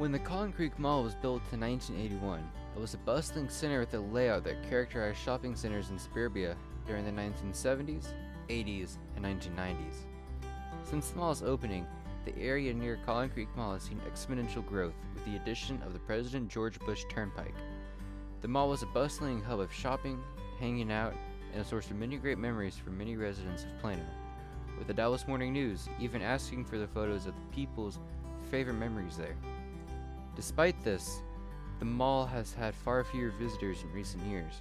When the Collin Creek Mall was built in 1981, it was a bustling center with a layout that characterized shopping centers in suburbia during the 1970s, 80s, and 1990s. Since the mall's opening, the area near Collin Creek Mall has seen exponential growth with the addition of the President George Bush Turnpike. The mall was a bustling hub of shopping, hanging out, and a source of many great memories for many residents of Plano, with the Dallas Morning News even asking for the photos of the people's favorite memories there. Despite this, the mall has had far fewer visitors in recent years.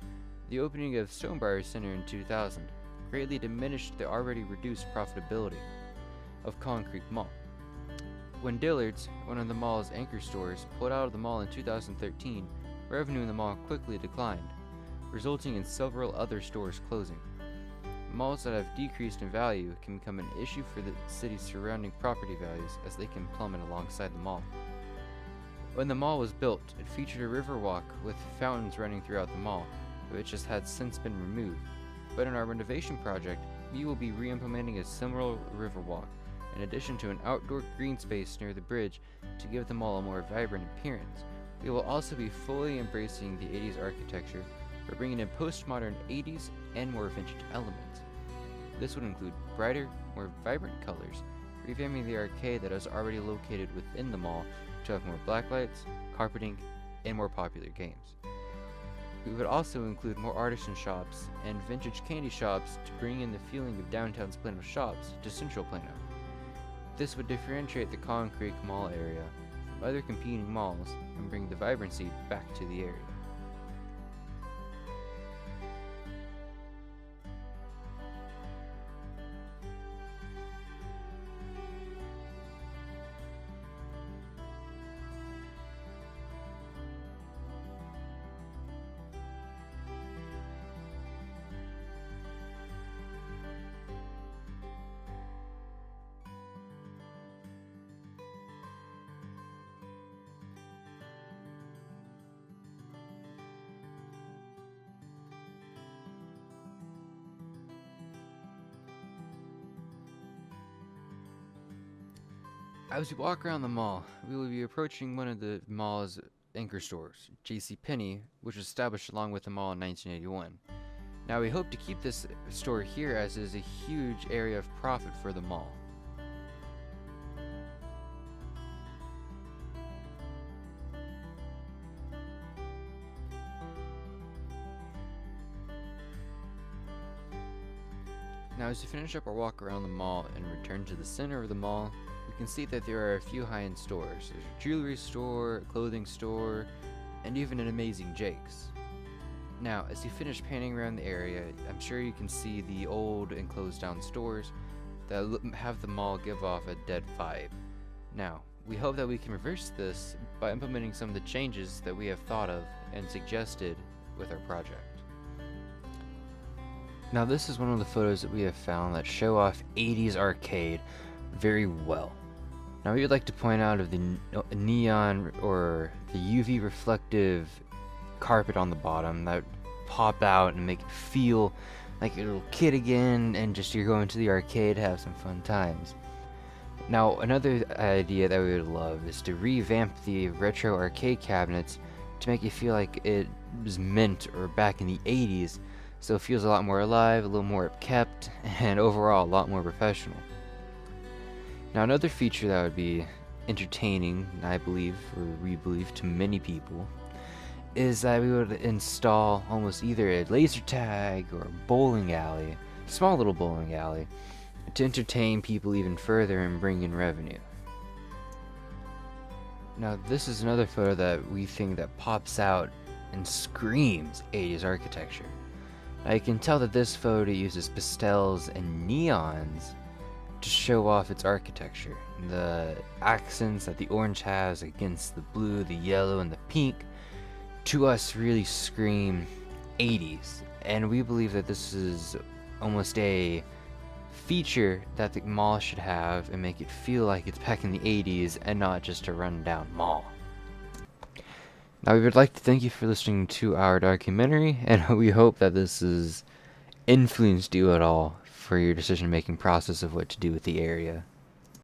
The opening of Stonebriar Center in 2000 greatly diminished the already reduced profitability of Collin Creek Mall. When Dillard's, one of the mall's anchor stores, pulled out of the mall in 2013, revenue in the mall quickly declined, resulting in several other stores closing. Malls that have decreased in value can become an issue for the city's surrounding property values as they can plummet alongside the mall. When the mall was built, it featured a river walk with fountains running throughout the mall, which has since been removed. But in our renovation project, we will be re-implementing a similar river walk, in addition to an outdoor green space near the bridge to give the mall a more vibrant appearance. We will also be fully embracing the 80s architecture by bringing in postmodern 80s and more vintage elements. This would include brighter, more vibrant colors, revamping the arcade that is already located within the mall to have more blacklights, carpeting, and more popular games. We would also include more artisan shops and vintage candy shops to bring in the feeling of downtown's Plano shops to central Plano. This would differentiate the Collin Creek Mall area from other competing malls and bring the vibrancy back to the area. As we walk around the mall, we will be approaching one of the mall's anchor stores, JCPenney, which was established along with the mall in 1981. Now we hope to keep this store here as it is a huge area of profit for the mall. Now as we finish up our walk around the mall and return to the center of the mall, we can see that there are a few high-end stores. There's a jewelry store, a clothing store, and even an Amazing Jake's. Now, as you finish panning around the area, I'm sure you can see the old and closed down stores that have the mall give off a dead vibe. Now, we hope that we can reverse this by implementing some of the changes that we have thought of and suggested with our project. Now, this is one of the photos that we have found that show off 80s arcade very well. Now we would like to point out of the neon or the UV reflective carpet on the bottom that pop out and make it feel like a little kid again and just you're going to the arcade to have some fun times. Now another idea that we would love is to revamp the retro arcade cabinets to make it feel like it was mint or back in the 80s, so it feels a lot more alive, a little more kept, and overall a lot more professional. Now another feature that would be entertaining, I believe, or we believe to many people, is that we would install almost either a laser tag or a bowling alley, small little bowling alley, to entertain people even further and bring in revenue. Now this is another photo that we think that pops out and screams 80s architecture. Now you can tell that this photo uses pastels and neons to show off its architecture. The accents that the orange has against the blue, the yellow, and the pink to us really scream 80s, and we believe that this is almost a feature that the mall should have and make it feel like it's back in the 80s and not just a rundown mall. Now we would like to thank you for listening to our documentary, and we hope that this has influenced you at all for your decision-making process of what to do with the area.